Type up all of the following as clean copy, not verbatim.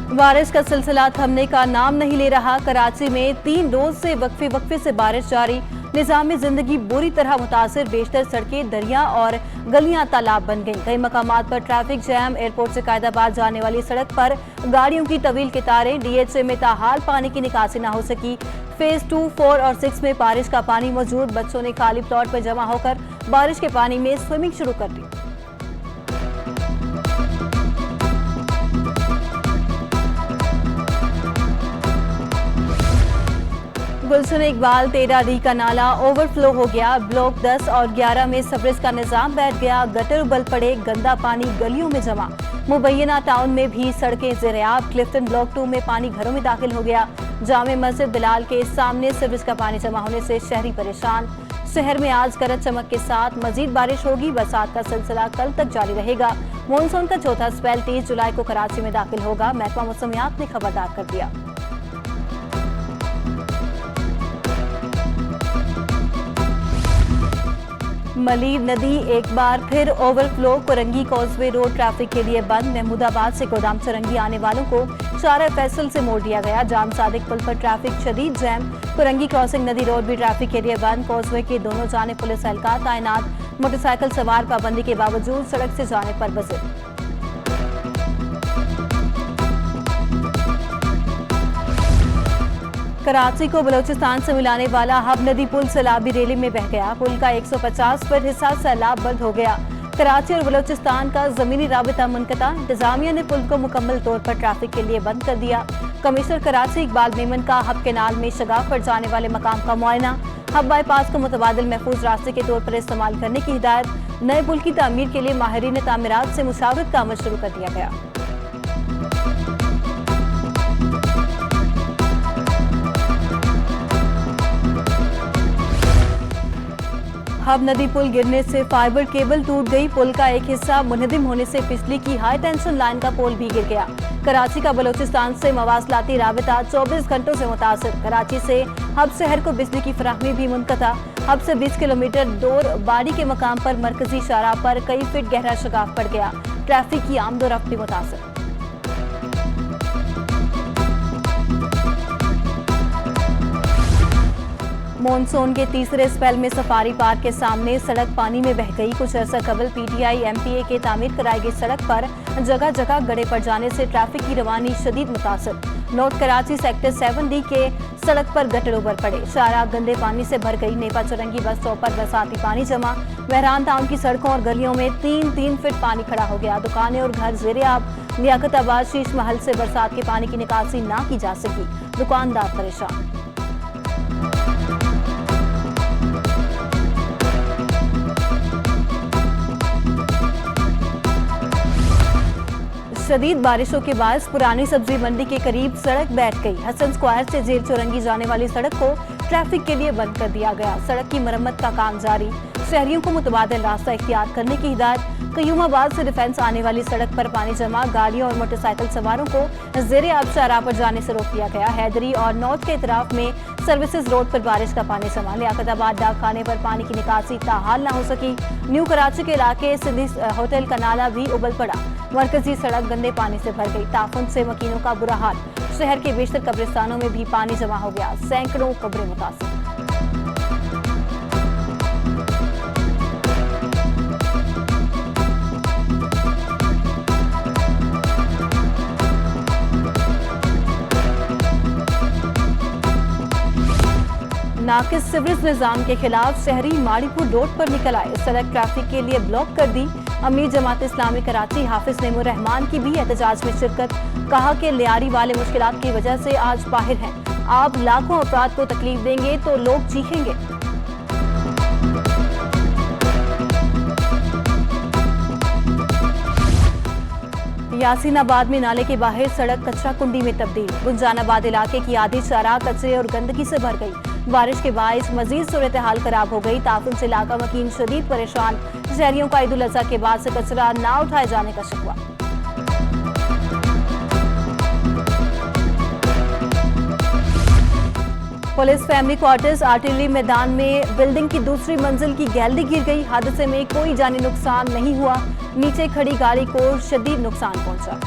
बारिश का सिलसिला थमने का नाम नहीं ले रहा। कराची में 3 रोज से वक्फे से बारिश जारी। निजाम जिंदगी बुरी तरह मुतासिर। बेशतर सड़कें दरिया और गलियां तालाब बन गईं। कई मकामात पर ट्रैफिक जैम। एयरपोर्ट से कायदाबाद जाने वाली सड़क पर गाड़ियों की तवील कतारें। डीएचए में ताहाल पानी की निकासी न हो सकी। फेज 2, 4 और 6 में बारिश का पानी मौजूद। बच्चों ने खाली प्लॉट पर जमा होकर बारिश के पानी में स्विमिंग शुरू कर दी। गुलशन इकबाल 13D का नाला ओवरफ्लो हो गया। ब्लॉक 10 और 11 में सब्रिज का निजाम बैठ गया। गटर उबल पड़े। गंदा पानी गलियों में जमा। मुबैना टाउन में भी सड़कें ज़ेर-ए-आब। क्लिफ्टन ब्लॉक 2 में पानी घरों में दाखिल हो गया। जामे मस्जिद बिलाल के सामने सब्रिज का पानी जमा होने से शहरी परेशान। शहर में आज गरज चमक के साथ मजीद बारिश होगी। बरसात का सिलसिला कल तक जारी रहेगा। मानसून का चौथा स्पेल 30 जुलाई को कराची में दाखिल होगा। महकमा मौसमियात ने खबरदार कर दिया। मलीर नदी एक बार फिर overflow. Korangi causeway road traffic के लिए बंद। महमूदाबाद से गोदाम चरंगी आने वालों को शारा फैसल से मोड़ दिया गया। जाम सादिक पुल पर ट्रैफिक शदीद जैम। कोरंगी क्रॉसिंग नदी रोड भी ट्रैफिक के लिए बंद। कॉजवे के दोनों जानिब पुलिस एहलकार तैनात। मोटरसाइकिल सवार पाबंदी के बावजूद सड़क से जाने पर बसे। कराची को बलोचिस्तान से मिलाने वाला हब नदी पुल सैलाबी रेली में बह गया। पुल का 150 फीट हिस्सा सैलाब बंद हो गया। कराची और बलोचिस्तान का जमीनी राबिता मुनक़ता। इंतजामिया ने पुल को मुकम्मल तौर पर ट्रैफिक के लिए बंद कर दिया। कमिश्नर कराची इकबाल मेमन का हब कैनाल में शगाफ पर जाने वाले मकाम का मुआयना। हब बाईपास को मुतबादिल महफूज रास्ते के तौर पर इस्तेमाल करने की हिदायत। नए पुल की तामीर के लिए माहिरीन तामीरात से मुशावरत का अमल शुरू कर दिया गया। हब नदी पुल गिरने से फाइबर केबल टूट गई। पुल का एक हिस्सा मुनहदिम होने से बिजली की हाई टेंशन लाइन का पोल भी गिर गया। कराची का बलोचिस्तान से मवासलाती राबिता 24 घंटों से मुतासिर। कराची से हब शहर को बिजली की फराहमी भी मुनक़ता। हब से 20 किलोमीटर दूर बाड़ी के मकाम पर मरकजी शाहराह पर कई फीट गहरा शगाफ पड़ गया। ट्रैफिक की आमदोरफ्त भी मुतासिर। मानसून के तीसरे स्पेल में सफारी पार्क के सामने सड़क पानी में बह गई। कुछ अर्सा कबल पीटीआई एमपीए के तामीर कराई गई सड़क पर जगह जगह गड्ढे पड़ जाने से ट्रैफिक की रवानी शदीद मुतासर। नॉर्थ कराची सेक्टर 7D के सड़क पर गटर उबर पड़े। शारा गंदे पानी से भर गई। नेपा चुरंगी बस स्टॉप पर बरसाती पानी जमा। बहरान टाउन की सड़कों और गलियों में 3-3 फीट पानी खड़ा हो गया। दुकानें और घर ज़ेर-ए-आब। लियाकताबाद शीश महल से बरसात के पानी की निकासी ना की जा सकी। दुकानदार परेशान। शदीद बारिशों के बाद पुरानी सब्जी मंडी के करीब सड़क बैठ गई। हसन स्क्वायर से जेल चौरंगी जाने वाली सड़क को ट्रैफिक के लिए बंद कर दिया गया। सड़क की मरम्मत का काम जारी। शहरियों को मुतबादिल रास्ता इख्तियार करने की हिदायत। कयूमाबाद से डिफेंस आने वाली सड़क पर पानी जमा। गाड़ियों और मोटरसाइकिल सवारों को ज़ेर-ए-आब शाहराह पर जाने से रोक दिया गया। हैदरी और नॉर्थ के इतराफ में सर्विसेज रोड पर बारिश का पानी जमा। लियाकताबाद डाकखाने पर पानी की निकासी ताहाल न हो सकी। न्यू कराची के इलाके सिंधी होटल का नाला भी उबल पड़ा। मरकजी सड़क गंदे पानी से भर गई। ताफुन से मकीनों का बुरा हाल। शहर के बेशतर कब्रिस्तानों में भी पानी जमा हो गया। सैकड़ों कब्रें मुतासिर। नाकिस सिवरेज निजाम के खिलाफ शहरी माड़ीपुर रोड पर निकल आए। सड़क ट्रैफिक के लिए ब्लॉक कर दी। अमीर जमात इस्लामी कराची हाफिज नेमुर रहमान की भी एहतजाज में शिरकत। कहा कि लियारी वाले मुश्किलात की वजह से आज बाहर हैं। आप लाखों अफराद को तकलीफ देंगे तो लोग चीखेंगे। यासीनाबाद में नाले के बाहर सड़क कचरा कुंडी में तब्दील। गुंजानाबाद इलाके की आधी शाहराह कचरे और गंदगी से भर गई। बारिश के बायस मजीद सूरत हाल खराब हो गई। ताफुन से इलाका मकीन शदीद परेशान। शहरियों का ईद उल अजहा के बाद से कचरा ना उठाए जाने का शिकवा। पुलिस फैमिली क्वार्टर्स आर्टिलरी मैदान में बिल्डिंग की दूसरी मंजिल की गैलरी गिर गई। हादसे में कोई जानी नुकसान नहीं हुआ। नीचे खड़ी गाड़ी को शदीद नुकसान पहुंचा।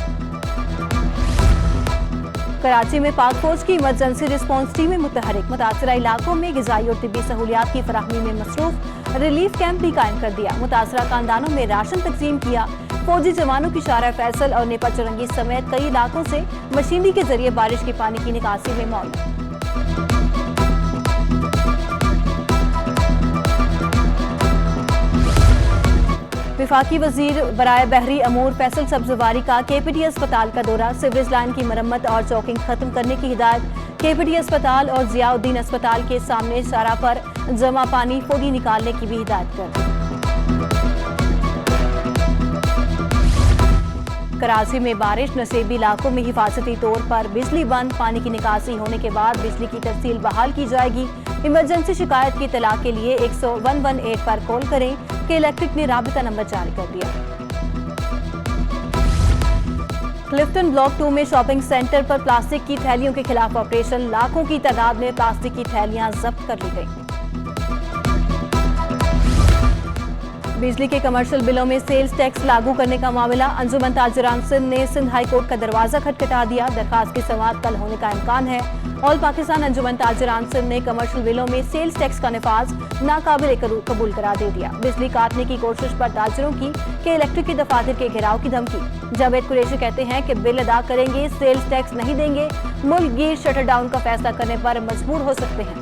कराची में पाक फौज की इमरजेंसी रिस्पांस टीमें मुतहरिक, मुतासरा इलाकों में ग़िज़ाई और तिब्बी सहूलियात की फराहमी में मसरूफ, रिलीफ कैंप भी कायम कर दिया। मुतासरा खानदानों में राशन तकसीम किया। फौजी जवानों की शारा फैसल और नेपा चुरंगी समेत कई इलाकों से मशीनरी के जरिए बारिश के पानी की निकासी में मौजूद। विफाकी वजीर बराए बहरी अमूर फैसल सब्जवारी का KPD अस्पताल का दौरा, सीवरेज लाइन की मरम्मत और चौकिंग खत्म करने की हिदायत। KPD अस्पताल और जियाउद्दीन अस्पताल के सामने शारा पर जमा पानी फौरी निकालने की भी हिदायत कर। कराची में बारिश, नसेबी इलाकों में हिफाजती तौर पर बिजली बंद, पानी की निकासी होने के बाद बिजली की तरसील बहाल की जाएगी। इमरजेंसी शिकायत की इत्तला के लिए 118 पर कॉल करें कि इलेक्ट्रिक ने राबिता नंबर जारी कर दिया। क्लिफ्टन ब्लॉक 2 में शॉपिंग सेंटर पर प्लास्टिक की थैलियों के खिलाफ ऑपरेशन, लाखों की तादाद में प्लास्टिक की थैलियां जब्त कर ली गई। बिजली के कमर्शियल बिलों में सेल्स टैक्स लागू करने का मामला, अंजुमन ताजिरान सिंध ने सिंध हाई कोर्ट का दरवाजा खटखटा दिया। दरखास्त की समाअत कल होने का इम्कान है। ऑल पाकिस्तान अंजुमन ताजिरान सिंध ने कमर्शियल बिलों में सेल्स टैक्स का नफाज नाकाबिल कबूल करार दे दिया। बिजली काटने की कोशिश पर ताजिरों की कि इलेक्ट्रिक की दफातर के घेराव की धमकी। जावेद कुरैशी कहते हैं कि बिल अदा करेंगे, सेल्स टैक्स नहीं देंगे, मुल्क गिर शटर डाउन का फैसला करने पर मजबूर हो सकते हैं।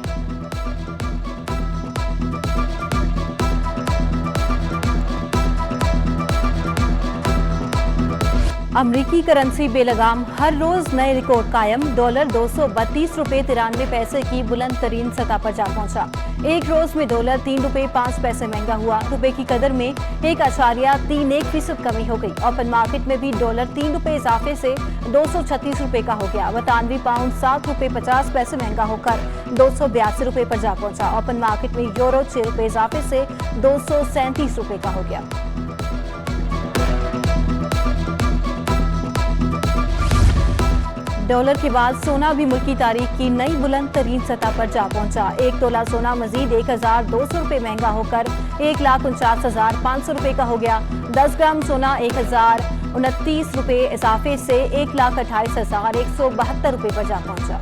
अमरीकी करेंसी बेलगाम, हर रोज नए रिकॉर्ड कायम। $2 232.93 की बुलंद तरीन सतह पर जा पहुंचा। एक रोज में $3 3.05 महंगा हुआ। रुपए की कदर में 1.31% कमी हो गई। ओपन मार्केट में भी $3 इजाफे से ₹236 का हो गया। 92 पाउंड ₹7.50 महंगा होकर ₹282 पर जा पहुंचा। ओपन मार्केट में यूरो ₹6 इजाफे से ₹237 का हो गया। डॉलर के बाद सोना भी मुल्की तारीख की नई बुलंद तरीन सतह पर जा पहुंचा। 1 तोला सोना मजीद ₹1,200 महंगा होकर ₹1,49,500 का हो गया। 10 ग्राम सोना ₹1,029 इजाफे से ₹1,28,172 पर जा पहुंचा।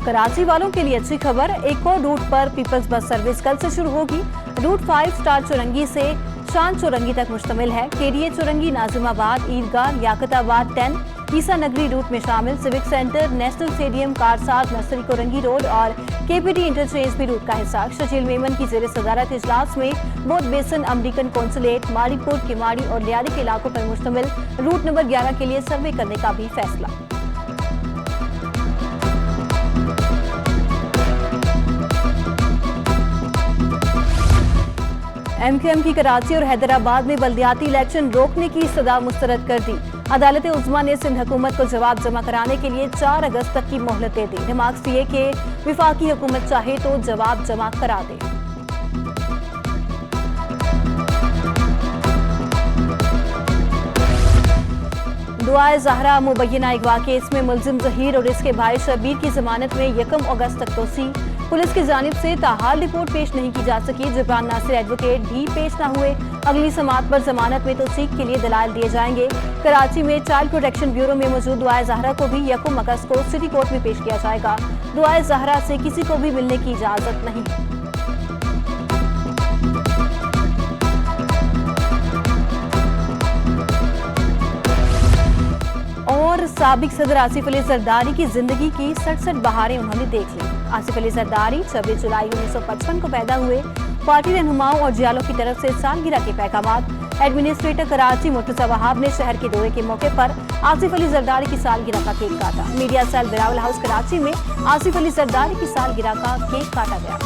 कराची वालों के लिए अच्छी खबर, एक और रूट पर पीपल्स बस सर्विस कल से शुरू होगी। रूट 5 स्टार चुरंगी से शान चुरंगी तक मुश्तमिल है। KDA चुरंगी नाजिमाबाद, ईदगाह, लियाकताबाद 10, ईसा नगरी रूट में शामिल। Civic centre, national stadium, Karsaz, nursery Korangi road और KPD इंटरचेंज भी रूट का हिस्सा। शकील मेमन की जेर सदारत इजलास में बोट बेसन, अमरीकन कौंसलेट, मारीपुर, किमाड़ी और लियारी के इलाकों पर मुश्तमिल रूट नंबर 11 के लिए सर्वे करने का भी फैसला। MQM की कराची और हैदराबाद में बल्दियाती इलेक्शन रोकने की सदा मुस्तरद कर दी। अदालत उज़्मा ने सिंध हुकूमत को जवाब जमा कराने के लिए 4 अगस्त तक की मोहलत दे दी। रिमार्क्स दिए कि विफाकी हुकूमत चाहे तो जवाब जमा करा दे। दुआए ज़हरा मुबैना अगवा केस में मुलजिम ज़हीर और इसके भाई शबीर की जमानत में 1 अगस्त तक तोसी। पुलिस की जानिब से ताहाल रिपोर्ट पेश नहीं की जा सकी। जिब्रान नासिर एडवोकेट भी पेश न हुए। अगली समाअत पर जमानत में तौसीक के लिए दलाइल दिए जाएंगे। कराची में चाइल्ड प्रोटेक्शन ब्यूरो में मौजूद दुआए ज़हरा को भी 1 अगस्त को सिटी कोर्ट में पेश किया जाएगा। दुआए ज़हरा से किसी को भी मिलने की इजाजत नहीं। और साबिक सदर आसिफ अली जरदारी की जिंदगी की 67 बहारें उन्होंने देख ली। आसिफ अली जरदारी 26 जुलाई 1955 को पैदा हुए। पार्टी रहनुमाओं और जियालों की तरफ से सालगिरह के पैगाम। एडमिनिस्ट्रेटर कराची मुर्तजा वहाब ने शहर के दौरे के मौके पर आसिफ अली जरदारी की सालगिरह का केक काटा। मीडिया सेल बिरावल हाउस कराची में आसिफ अली जरदारी की सालगिरह का केक काटा गया।